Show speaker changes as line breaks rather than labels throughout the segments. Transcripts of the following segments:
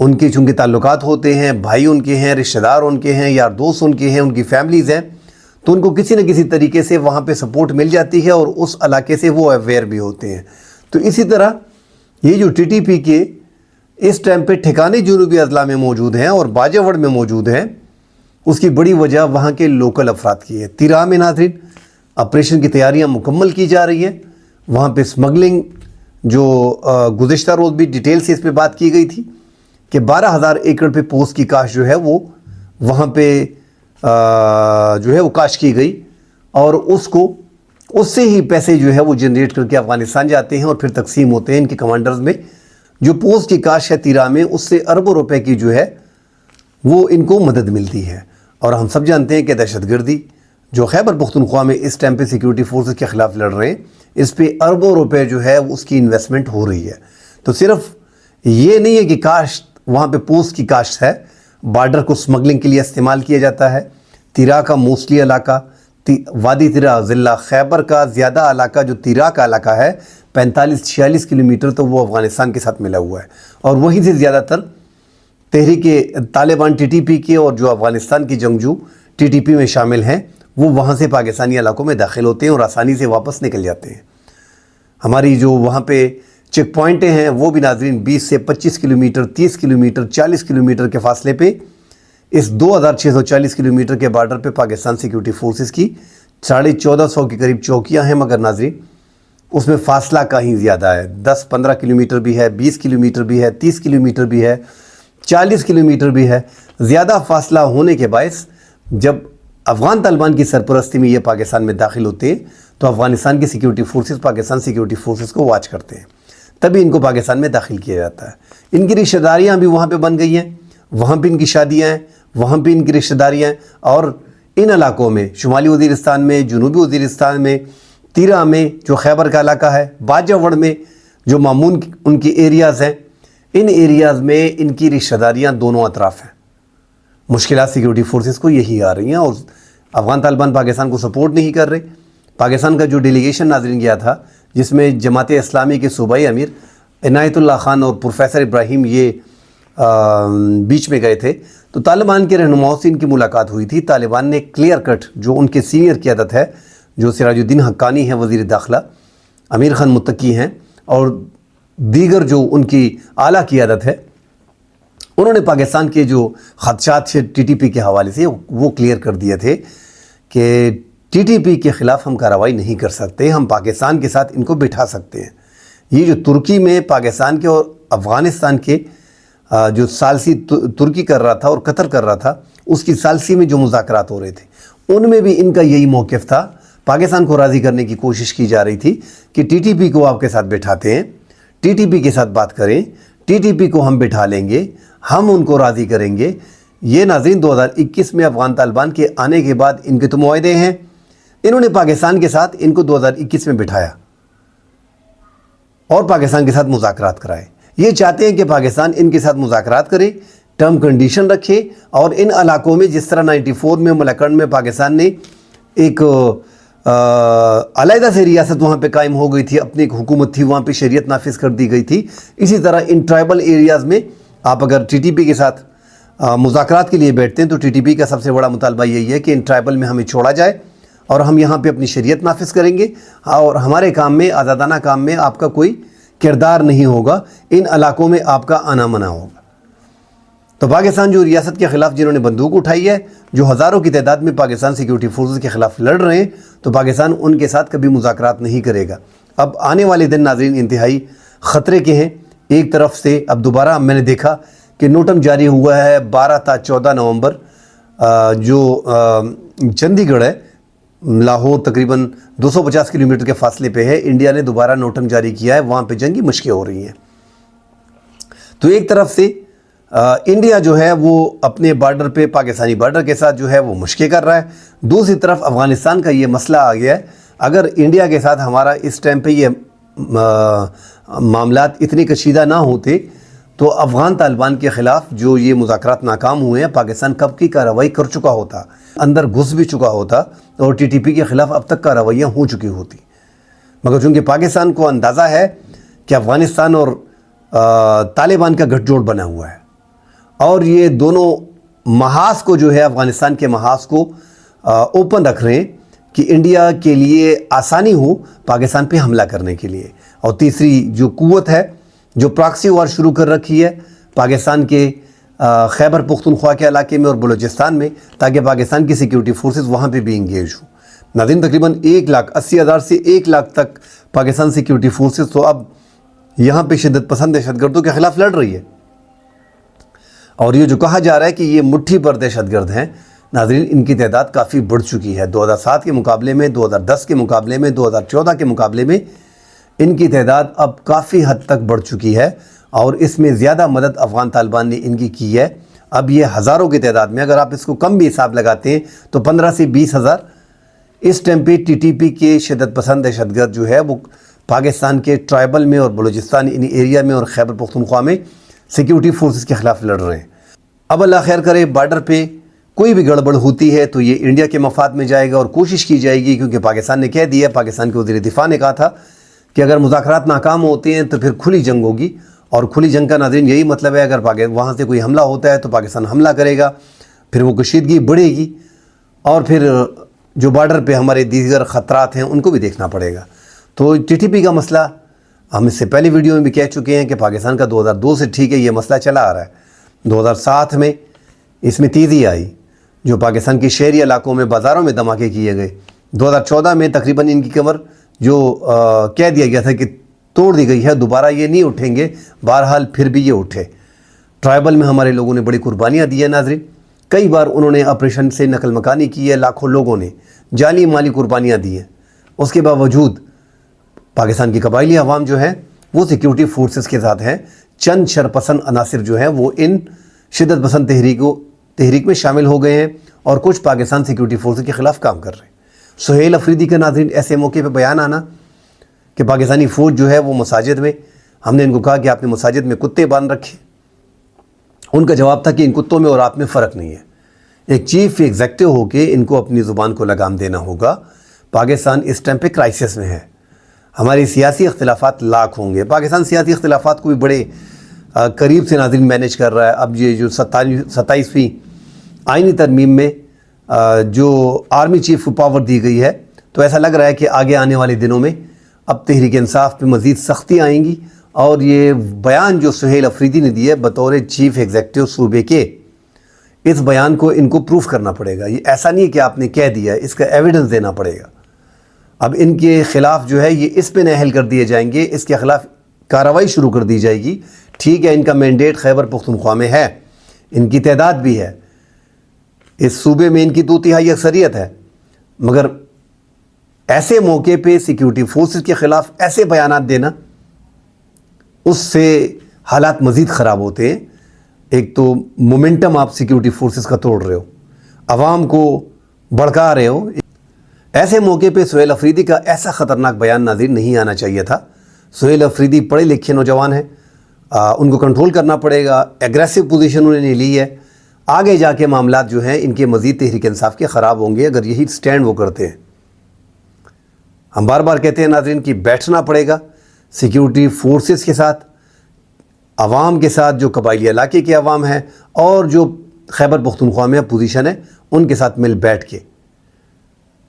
ان کے چونکہ تعلقات ہوتے ہیں، بھائی ان کے ہیں، رشتہ دار ان کے ہیں، یار دوست ان کے ہیں، ان کی فیملیز ہیں، تو ان کو کسی نہ کسی طریقے سے وہاں پہ سپورٹ مل جاتی ہے اور اس علاقے سے وہ اویئر بھی ہوتے ہیں۔ تو اسی طرح یہ جو ٹی ٹی پی کے اس ٹائم پہ ٹھکانے جنوبی اضلاع میں موجود ہیں اور باجوڑ میں موجود ہیں، اس کی بڑی وجہ وہاں کے لوکل افراد کی ہے۔ تیرا میں ناظرین آپریشن کی تیاریاں مکمل کی جا رہی ہیں۔ وہاں پہ سمگلنگ جو گزشتہ روز بھی ڈیٹیل سے اس پہ بات کی گئی تھی کہ 12,000 ایکڑ پہ پوست کی کاشت جو ہے وہ وہاں پہ جو ہے وہ کاشت کی گئی، اور اس سے ہی پیسے جو ہے وہ جنریٹ کر کے افغانستان جاتے ہیں اور پھر تقسیم ہوتے ہیں ان کے کمانڈرز میں۔ جو پوست کی کاشت ہے تیرا میں، اس سے اربوں روپے کی جو ہے وہ ان کو مدد ملتی ہے۔ اور ہم سب جانتے ہیں کہ دہشت گردی جو خیبر پختونخوا میں اس ٹائم پہ سیکیورٹی فورسز کے خلاف لڑ رہے ہیں، اس پہ اربوں روپے جو ہے اس کی انویسٹمنٹ ہو رہی ہے۔ تو صرف یہ نہیں ہے کہ کاشت وہاں پہ پوست کی کاشت ہے، بارڈر کو سمگلنگ کے لیے استعمال کیا جاتا ہے۔ تیرا کا موسٹلی علاقہ، وادی تیرا ضلع خیبر کا زیادہ علاقہ جو تیرا کا علاقہ ہے 45-46 کلومیٹر تو وہ افغانستان کے ساتھ ملا ہوا ہے، اور وہیں سے زیادہ تر تحریک طالبان ٹی ٹی پی کے اور جو افغانستان کی جنگجو ٹی ٹی پی میں شامل ہیں وہ وہاں سے پاکستانی علاقوں میں داخل ہوتے ہیں اور آسانی سے واپس نکل جاتے ہیں۔ ہماری جو وہاں پہ چیک پوائنٹیں ہیں وہ بھی ناظرین 20 سے 25 کلومیٹر، 30 کلومیٹر، 40 کلومیٹر کے فاصلے پہ اس 2640 کلومیٹر کے بارڈر پہ پاکستان سیکیورٹی فورسز کی 1450 کے قریب چوکیاں ہیں، مگر ناظرین اس میں فاصلہ کہیں زیادہ ہے، 10-15 کلومیٹر بھی ہے، 20 کلومیٹر بھی ہے، 30 کلومیٹر بھی ہے، 40 کلومیٹر بھی ہے۔ زیادہ فاصلہ ہونے کے باعث جب افغان طالبان کی سرپرستی میں یہ پاکستان میں داخل ہوتے ہیں تو افغانستان کی security forces Pakistan security forces کو واچ کرتے ہیں، تبھی ان کو پاکستان میں داخل کیا جاتا ہے۔ ان کی رشتہ داریاں بھی وہاں پہ بن گئی ہیں، وہاں پہ ان کی شادیاں ہیں، وہاں پہ ان کی رشتہ داریاں ہیں، اور ان علاقوں میں شمالی وزیرستان میں، جنوبی وزیرستان میں، تیرا میں جو خیبر کا علاقہ ہے، باجوڑ میں جو مامون ان کی ایریاز ہیں، ان ایریاز میں ان کی رشتہ داریاں دونوں اطراف ہیں۔ مشکلات سیکیورٹی فورسز کو یہی آ رہی ہیں، اور افغان طالبان پاکستان کو سپورٹ نہیں کر رہے۔ پاکستان کا جو ڈیلیگیشن ناظرین گیا تھا جس میں جماعت اسلامی کے صوبائی امیر عنایت اللہ خان اور پروفیسر ابراہیم یہ بیچ میں گئے تھے، تو طالبان کے رہنماؤں سے ان کی ملاقات ہوئی تھی۔ طالبان نے کلیئر کٹ جو ان کے سینئر قیادت ہے، جو سراج الدین حقانی ہیں وزیر داخلہ، امیر خان متقی ہیں، اور دیگر جو ان کی اعلیٰ قیادت ہے، انہوں نے پاکستان کے جو خدشات سے ٹی ٹی پی کے حوالے سے وہ کلیئر کر دیے تھے کہ ٹی ٹی پی کے خلاف ہم کارروائی نہیں کر سکتے، ہم پاکستان کے ساتھ ان کو بٹھا سکتے ہیں۔ یہ جو ترکی میں پاکستان کے اور افغانستان کے جو ثالثی ترکی کر رہا تھا اور قطر کر رہا تھا، اس کی ثالثی میں جو مذاکرات ہو رہے تھے ان میں بھی ان کا یہی موقف تھا۔ پاکستان کو راضی کرنے کی کوشش کی جا رہی تھی کہ ٹی ٹی پی کو آپ کے ساتھ بٹھاتے ہیں، ٹی ٹی پی کے ساتھ بات کریں، ٹی ٹی پی کو ہم بٹھا لیں گے، ہم ان کو راضی کریں گے۔ یہ ناظرین 2021 میں افغان طالبان کے آنے کے بعد ان کے تو معاہدے ہیں، انہوں نے پاکستان کے ساتھ ان کو 2021 میں بٹھایا اور پاکستان کے ساتھ مذاکرات کرائے۔ یہ چاہتے ہیں کہ پاکستان ان کے ساتھ مذاکرات کرے، ٹرم کنڈیشن رکھے، اور ان علاقوں میں جس طرح 94 میں ملکنڈ میں پاکستان نے ایک علیحدہ سے ریاست وہاں پہ قائم ہو گئی تھی، اپنی ایک حکومت تھی، وہاں پہ شریعت نافذ کر دی گئی تھی، اسی طرح ان ٹرائبل ایریاز میں آپ اگر ٹی ٹی پی کے ساتھ مذاکرات کے لیے بیٹھتے ہیں تو ٹی ٹی پی کا سب سے بڑا مطالبہ یہی ہے کہ ان ٹرائبل میں ہمیں چھوڑا جائے اور ہم یہاں پہ اپنی شریعت نافذ کریں گے، اور ہمارے کام میں، آزادانہ کام میں آپ کا کوئی کردار نہیں ہوگا، ان علاقوں میں آپ کا آنا منع ہوگا۔ تو پاکستان جو ریاست کے خلاف جنہوں نے بندوق اٹھائی ہے، جو ہزاروں کی تعداد میں پاکستان سیکیورٹی فورسز کے خلاف لڑ رہے ہیں، تو پاکستان ان کے ساتھ کبھی مذاکرات نہیں کرے گا۔ اب آنے والے دن ناظرین انتہائی خطرے کے ہیں۔ ایک طرف سے اب دوبارہ میں نے دیکھا کہ نوٹم جاری ہوا ہے 12 تا 14 نومبر، جو چندی گڑھ ہے، لاہور تقریباً 250 کلومیٹر کے فاصلے پہ ہے، انڈیا نے دوبارہ نوٹم جاری کیا ہے، وہاں پہ جنگی مشقیں ہو رہی ہیں۔ تو ایک طرف سے انڈیا جو ہے وہ اپنے بارڈر پہ پاکستانی بارڈر کے ساتھ جو ہے وہ مشقیں کر رہا ہے، دوسری طرف افغانستان کا یہ مسئلہ آ گیا ہے، اگر انڈیا کے ساتھ ہمارا اس ٹائم پہ یہ معاملات اتنے کشیدہ نہ ہوتے تو افغان طالبان کے خلاف جو یہ مذاکرات ناکام ہوئے ہیں، پاکستان کب کی کارروائی کر چکا ہوتا، اندر گھس بھی چکا ہوتا، اور ٹی ٹی پی کے خلاف اب تک کارروائیاں ہو چکی ہوتی۔ مگر چونکہ پاکستان کو اندازہ ہے کہ افغانستان اور طالبان کا گٹھ جوڑ بنا ہوا ہے، اور یہ دونوں محاذ کو جو ہے افغانستان کے محاذ کو اوپن رکھ رہے ہیں کہ انڈیا کے لیے آسانی ہو پاکستان پہ حملہ کرنے کے لیے. اور تیسری جو قوت ہے جو پراکسی وار شروع کر رکھی ہے پاکستان کے خیبر پختونخوا کے علاقے میں اور بلوچستان میں، تاکہ پاکستان کی سیکیورٹی فورسز وہاں پہ بھی انگیج ہوں. ناظرین تقریباً 1,80,000 سے 1 لاکھ تک پاکستان سیکیورٹی فورسز تو اب یہاں پہ شدت پسند دہشت گردوں کے خلاف لڑ رہی ہے. اور یہ جو کہا جا رہا ہے کہ یہ مٹھی پر دہشت گرد ہیں، ناظرین ان کی تعداد کافی بڑھ چکی ہے. 2007 کے مقابلے میں، 2010 کے مقابلے میں، 2014 کے مقابلے میں ان کی تعداد اب کافی حد تک بڑھ چکی ہے. اور اس میں زیادہ مدد افغان طالبان نے ان کی ہے. اب یہ ہزاروں کی تعداد میں، اگر آپ اس کو کم بھی حساب لگاتے ہیں تو 15 سے 20 ہزار اس ٹائم پہ ٹی ٹی پی کے شدت پسند دہشت گرد جو ہے وہ پاکستان کے ٹرائبل میں اور بلوچستان ان ایریا میں اور خیبر پختونخوا میں سیکیورٹی فورسز کے خلاف لڑ رہے ہیں. اب اللہ خیر کرے، بارڈر پہ کوئی بھی گڑبڑ ہوتی ہے تو یہ انڈیا کے مفاد میں جائے گا اور کوشش کی جائے گی، کیونکہ پاکستان نے کہہ دیا، پاکستان کے وزیر دفاع نے کہا تھا کہ اگر مذاکرات ناکام ہوتے ہیں تو پھر کھلی جنگ ہوگی. اور کھلی جنگ کا ناظرین یہی مطلب ہے، اگر وہاں سے کوئی حملہ ہوتا ہے تو پاکستان حملہ کرے گا، پھر وہ کشیدگی بڑھے گی اور پھر جو بارڈر پہ ہمارے دیگر خطرات ہیں ان کو بھی دیکھنا پڑے گا. تو ٹی ٹی پی کا مسئلہ ہم اس سے پہلی ویڈیو میں بھی کہہ چکے ہیں کہ پاکستان کا 2002 سے ٹھیک ہے یہ مسئلہ چلا آ رہا ہے. 2007 میں اس میں تیزی آئی، جو پاکستان کی شہری علاقوں میں بازاروں میں دھماکے کیے گئے. 2014 میں تقریباً ان کی کمر جو کہہ دیا گیا تھا کہ توڑ دی گئی ہے، دوبارہ یہ نہیں اٹھیں گے، بہرحال پھر بھی یہ اٹھے. ٹرائبل میں ہمارے لوگوں نے بڑی قربانیاں دی ہیں ناظرین. کئی بار انہوں نے آپریشن سے نقل مکانی کی ہے، لاکھوں لوگوں نے جانی مالی قربانیاں دی ہیں. اس کے باوجود پاکستان کی قبائلی عوام جو ہے وہ سیکیورٹی فورسز کے ساتھ ہیں. چند شرپسند عناصر جو ہیں وہ ان شدت پسند تحریک میں شامل ہو گئے ہیں اور کچھ پاکستان سیکیورٹی فورسز کے خلاف کام کر رہے ہیں. سہیل افریدی کا ناظرین ایسے موقع پہ بیان آنا کہ پاکستانی فوج جو ہے وہ مساجد میں، ہم نے ان کو کہا کہ آپ نے مساجد میں کتے باندھ رکھے. ان کا جواب تھا کہ ان کتوں میں اور آپ میں فرق نہیں ہے. ایک چیف ایگزیکٹو ہو کے ان کو اپنی زبان کو لگام دینا ہوگا. پاکستان اس ٹائم پہ کرائسس میں ہے. ہماری سیاسی اختلافات لاکھ ہوں گے. پاکستان سیاسی اختلافات کو بھی بڑے قریب سے ناظرین مینیج کر رہا ہے. اب یہ جو 27ویں آئینی ترمیم میں جو آرمی چیف کو پاور دی گئی ہے، تو ایسا لگ رہا ہے کہ آگے آنے والے دنوں میں اب تحریک انصاف پہ مزید سختی آئیں گی. اور یہ بیان جو سہیل افریدی نے دی ہے بطور چیف ایگزیکٹو صوبے کے، اس بیان کو ان کو پروف کرنا پڑے گا. یہ ایسا نہیں ہے کہ آپ نے کہہ دیا، اس کا ایویڈنس دینا پڑے گا. اب ان کے خلاف جو ہے یہ اس پہ نااہل کر دیے جائیں گے، اس کے خلاف کارروائی شروع کر دی جائے گی. ٹھیک ہے، ان کا مینڈیٹ خیبر پختونخوا میں ہے، ان کی تعداد بھی ہے، اس صوبے میں ان کی 2/3 اکثریت ہے، مگر ایسے موقع پہ سیکیورٹی فورسز کے خلاف ایسے بیانات دینا، اس سے حالات مزید خراب ہوتے ہیں. ایک تو مومنٹم آپ سیکیورٹی فورسز کا توڑ رہے ہو، عوام کو بھڑکا رہے ہو. ایسے موقع پہ سہیل افریدی کا ایسا خطرناک بیان ناظرین نہیں آنا چاہیے تھا. سہیل افریدی پڑھے لکھے نوجوان ہیں، ان کو کنٹرول کرنا پڑے گا. ایگریسو پوزیشن انہوں نے لی ہے. آگے جا کے معاملات جو ہیں ان کے مزید تحریک انصاف کے خراب ہوں گے اگر یہی سٹینڈ وہ کرتے ہیں. ہم بار بار کہتے ہیں ناظرین کہ بیٹھنا پڑے گا سیکیورٹی فورسز کے ساتھ، عوام کے ساتھ، جو قبائلی علاقے کے عوام ہیں اور جو خیبر پختونخوا میں اپوزیشن ہے ان کے ساتھ مل بیٹھ کے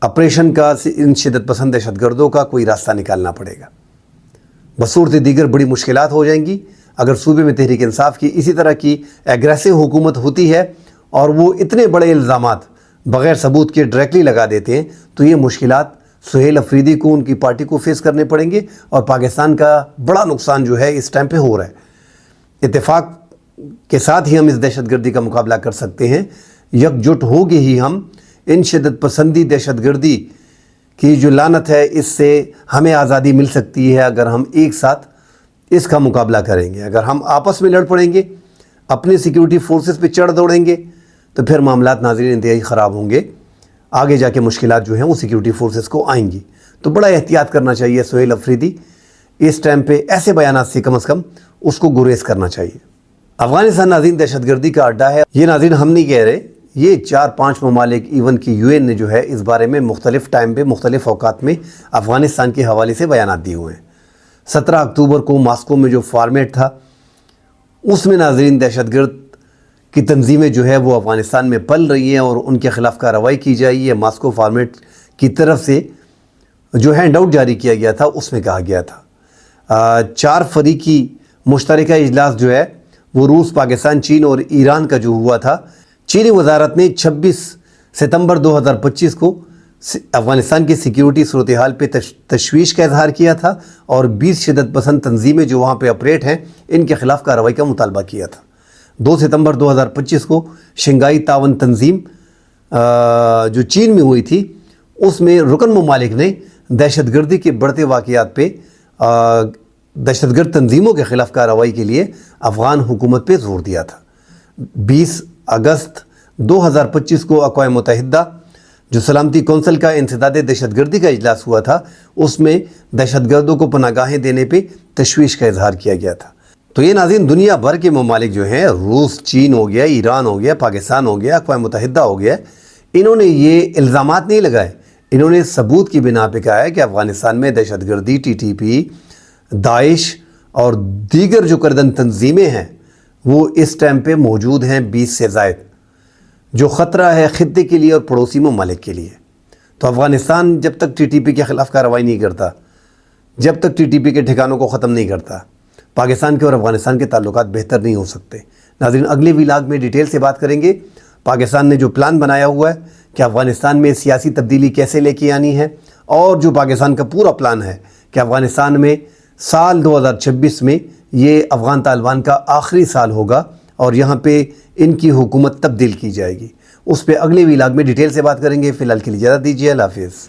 آپریشن کا، ان شدت پسند دہشت گردوں کا کوئی راستہ نکالنا پڑے گا. بصورت دیگر بڑی مشکلات ہو جائیں گی اگر صوبے میں تحریک انصاف کی اسی طرح کی ایگریسو حکومت ہوتی ہے اور وہ اتنے بڑے الزامات بغیر ثبوت کے ڈائریکٹلی لگا دیتے ہیں، تو یہ مشکلات سہیل افریدی کو، ان کی پارٹی کو فیس کرنے پڑیں گے اور پاکستان کا بڑا نقصان جو ہے اس ٹائم پہ ہو رہا ہے. اتفاق کے ساتھ ہی ہم اس دہشت گردی کا مقابلہ کر سکتے ہیں. یکجٹ ہوگے ہی ہم ان شدت پسندی دہشت گردی کی جو لعنت ہے اس سے ہمیں آزادی مل سکتی ہے اگر ہم ایک ساتھ اس کا مقابلہ کریں گے. اگر ہم آپس میں لڑ پڑیں گے، اپنے سیکیورٹی فورسز پہ چڑھ دوڑیں گے، تو پھر معاملات ناظرین انتہائی خراب ہوں گے. آگے جا کے مشکلات جو ہیں وہ سیکیورٹی فورسز کو آئیں گی. تو بڑا احتیاط کرنا چاہیے سہیل افریدی. اس ٹائم پہ ایسے بیانات سے کم از کم اس کو گریز کرنا چاہیے. افغانستان ناظرین دہشت گردی کا اڈا ہے. یہ ناظرین ہم نہیں کہہ رہے، یہ 4-5 ممالک ایون کی UN نے جو ہے اس بارے میں مختلف ٹائم پہ مختلف اوقات میں افغانستان کے حوالے سے بیانات دیے ہوئے ہیں. 17 اکتوبر کو ماسکو میں جو فارمیٹ تھا اس میں ناظرین دہشت گرد کی تنظیمیں جو ہے وہ افغانستان میں پل رہی ہیں اور ان کے خلاف کارروائی کی جائے، یہ ماسکو فارمیٹ کی طرف سے جو ہینڈ آؤٹ جاری کیا گیا تھا اس میں کہا گیا تھا۔ 4 فریقی مشترکہ اجلاس جو ہے وہ روس، پاکستان، چین اور ایران کا جو ہوا تھا، چینی وزارت نے 26 ستمبر 2025 کو افغانستان کی سیکیورٹی صورتحال پہ تشویش کا اظہار کیا تھا اور 20 شدت پسند تنظیمیں جو وہاں پہ آپریٹ ہیں ان کے خلاف کارروائی کا مطالبہ کیا تھا۔ 2 ستمبر 2025 کو شنگھائی تعاون تنظیم جو چین میں ہوئی تھی اس میں رکن ممالک نے دہشت گردی کے بڑھتے واقعات پہ دہشت گرد تنظیموں کے خلاف کارروائی کے لیے افغان حکومت پہ زور دیا تھا۔ 20 اگست 2025 کو اقوام متحدہ جو سلامتی کونسل کا انسداد دہشت گردی کا اجلاس ہوا تھا اس میں دہشت گردوں کو پناہ گاہیں دینے پہ تشویش کا اظہار کیا گیا تھا۔ تو یہ ناظرین دنیا بھر کے ممالک جو ہیں، روس، چین ہو گیا، ایران ہو گیا، پاکستان ہو گیا، اقوام متحدہ ہو گیا، انہوں نے یہ الزامات نہیں لگائے، انہوں نے ثبوت کی بنا پہ کہا ہے کہ افغانستان میں دہشت گردی، TTP، داعش اور دیگر جو کردن تنظیمیں ہیں وہ اس ٹائم پہ موجود ہیں 20 سے زائد، جو خطرہ ہے خطے کے لیے اور پڑوسی ممالک کے لیے۔ تو افغانستان جب تک TTP کے خلاف کارروائی نہیں کرتا، جب تک TTP کے ٹھکانوں کو ختم نہیں کرتا، پاکستان کے اور افغانستان کے تعلقات بہتر نہیں ہو سکتے۔ ناظرین اگلے ولاگ میں ڈیٹیل سے بات کریں گے، پاکستان نے جو پلان بنایا ہوا ہے کہ افغانستان میں سیاسی تبدیلی کیسے لے کے آنی ہے، اور جو پاکستان کا پورا پلان ہے کہ افغانستان میں سال 2026 میں یہ افغان طالبان کا آخری سال ہوگا اور یہاں پہ ان کی حکومت تبدیل کی جائے گی، اس پہ اگلے ولاگ میں ڈیٹیل سے بات کریں گے۔ فی الحال کے لیے اجازت دیجیے، اللہ حافظ۔